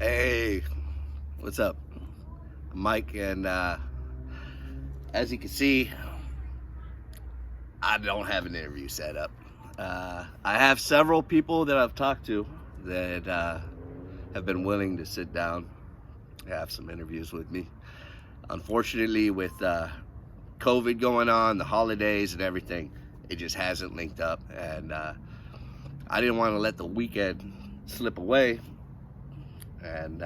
Hey, what's up? I'm Mike, and as you can see, I don't have an interview set up. I have several people that I've talked to that have been willing to sit down, have some interviews with me. Unfortunately, with COVID going on, the holidays and everything, it just hasn't linked up, and I didn't want to let the weekend slip away and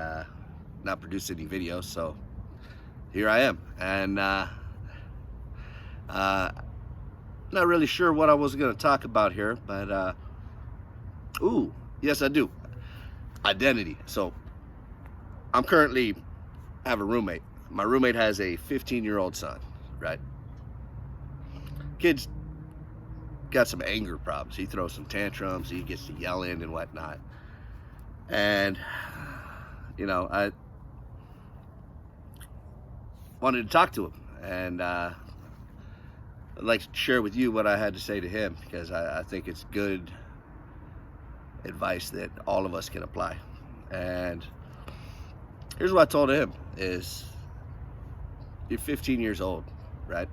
not produce any videos, so here I am. And not really sure what I was going to talk about here, but yes, I do. Identity. So I'm currently have a roommate. My roommate has a 15-year-old son, right? Kid's got some anger problems. He throws some tantrums, he gets to yelling and whatnot. And I wanted to talk to him, and I'd like to share with you what I had to say to him, because I think it's good advice that all of us can apply. And here's what I told him is, you're 15 years old, right?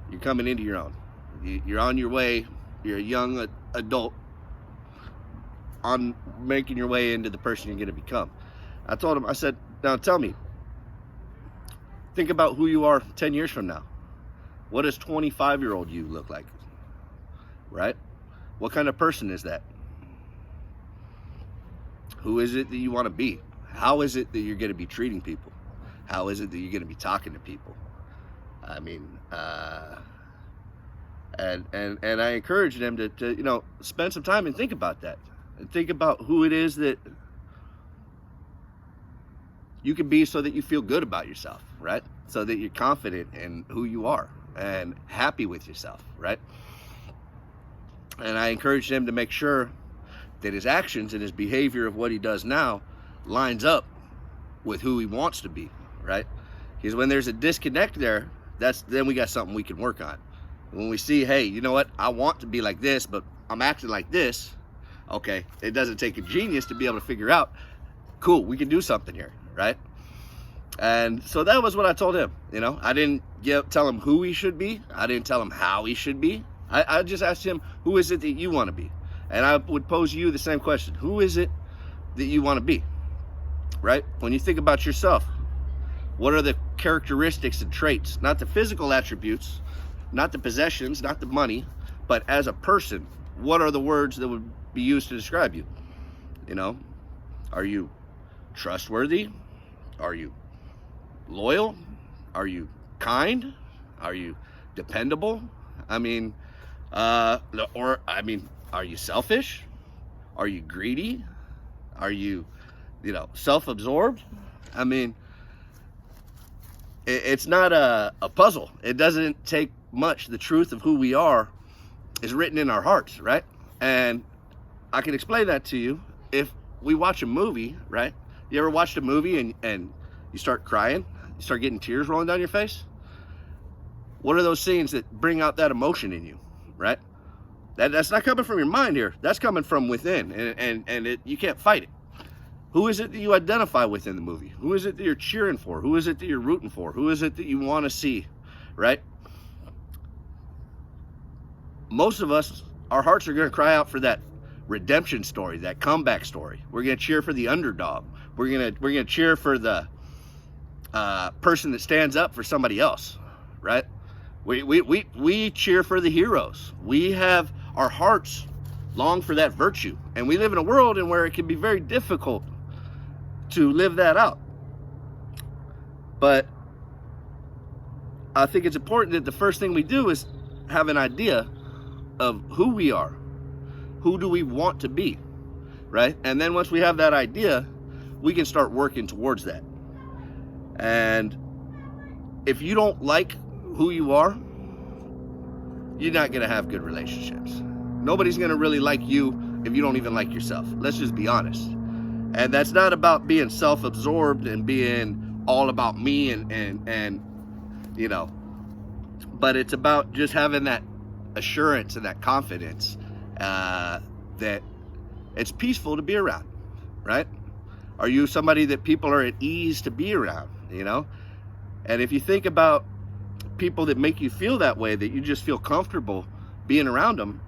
You're coming into your own. You're on your way. You're a young adult on making your way into the person you're going to become. I told him, I said, now tell me, think about who you are 10 years from now. What does 25-year-old you look like, right? What kind of person is that? Who is it that you want to be? How is it that you're going to be treating people? How is it that you're going to be talking to people? I mean, and I encourage them to spend some time and think about that. And think about who it is that you can be so that you feel good about yourself, right? So that you're confident in who you are and happy with yourself, right? And I encourage him to make sure that his actions and his behavior of what he does now lines up with who he wants to be, right? Because when there's a disconnect there, then we got something we can work on. When we see, hey, you know what? I want to be like this, but I'm acting like this. Okay, it doesn't take a genius to be able to figure out, cool, we can do something here, right? And so that was what I told him. I didn't tell him who he should be. I didn't tell him how he should be. I just asked him, who is it that you want to be? And I would pose you the same question. Who is it that you want to be, right? When you think about yourself, what are the characteristics and traits, not the physical attributes, not the possessions, not the money, but as a person, what are the words that would be used to describe you? Are you trustworthy? Are you loyal? Are you kind? Are you dependable? Are you selfish? Are you greedy? Are you, self-absorbed? It's not a puzzle. It doesn't take much. The truth of who we are is written in our hearts, right? And I can explain that to you if we watch a movie, right? You ever watched a movie and you start crying? You start getting tears rolling down your face? What are those scenes that bring out that emotion in you, right? That's not coming from your mind here. That's coming from within, and you can't fight it. Who is it that you identify with in the movie? Who is it that you're cheering for? Who is it that you're rooting for? Who is it that you want to see, right? Most of us, our hearts are going to cry out for that redemption story, that comeback story. We're going to cheer for the underdog. We're going to cheer for the person that stands up for somebody else, right? We cheer for the heroes. We have our hearts long for that virtue, and we live in a world in where it can be very difficult to live that out. But I think it's important that the first thing we do is have an idea of who we are. Who do we want to be, right? And then once we have that idea, we can start working towards that. And if you don't like who you are, you're not going to have good relationships. Nobody's going to really like you if you don't even like yourself. Let's just be honest. And that's not about being self-absorbed and being all about me and but it's about just having that assurance and that confidence that it's peaceful to be around, right? Are you somebody that people are at ease to be around, you know? And if you think about people that make you feel that way, that you just feel comfortable being around them,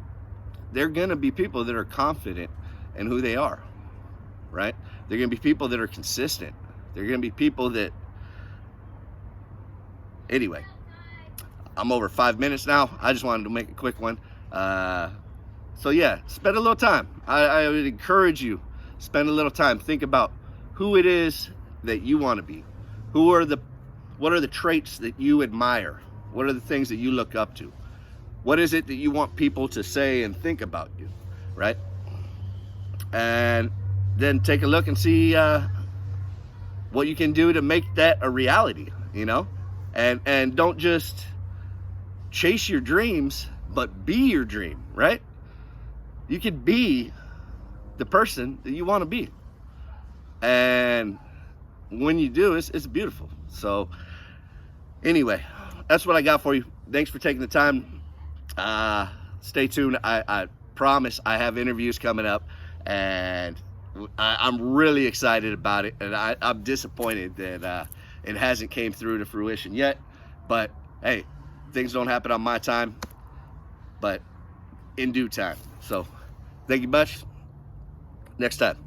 they're going to be people that are confident in who they are, right? They're going to be people that are consistent. They're going to be people that, anyway, I'm over 5 minutes now. I just wanted to make a quick one. So yeah, spend a little time. I would encourage you, spend a little time. Think about who it is that you want to be. What are the traits that you admire? What are the things that you look up to? What is it that you want people to say and think about you, right? And then take a look and see what you can do to make that a reality, you know? And don't just chase your dreams, but be your dream, right? You could be the person that you want to be. And when you do, it's beautiful. So anyway, that's what I got for you. Thanks for taking the time. Stay tuned. I promise I have interviews coming up, and I'm really excited about it. And I'm disappointed that it hasn't came through to fruition yet. But hey, things don't happen on my time, but in due time. So thank you much. Next time.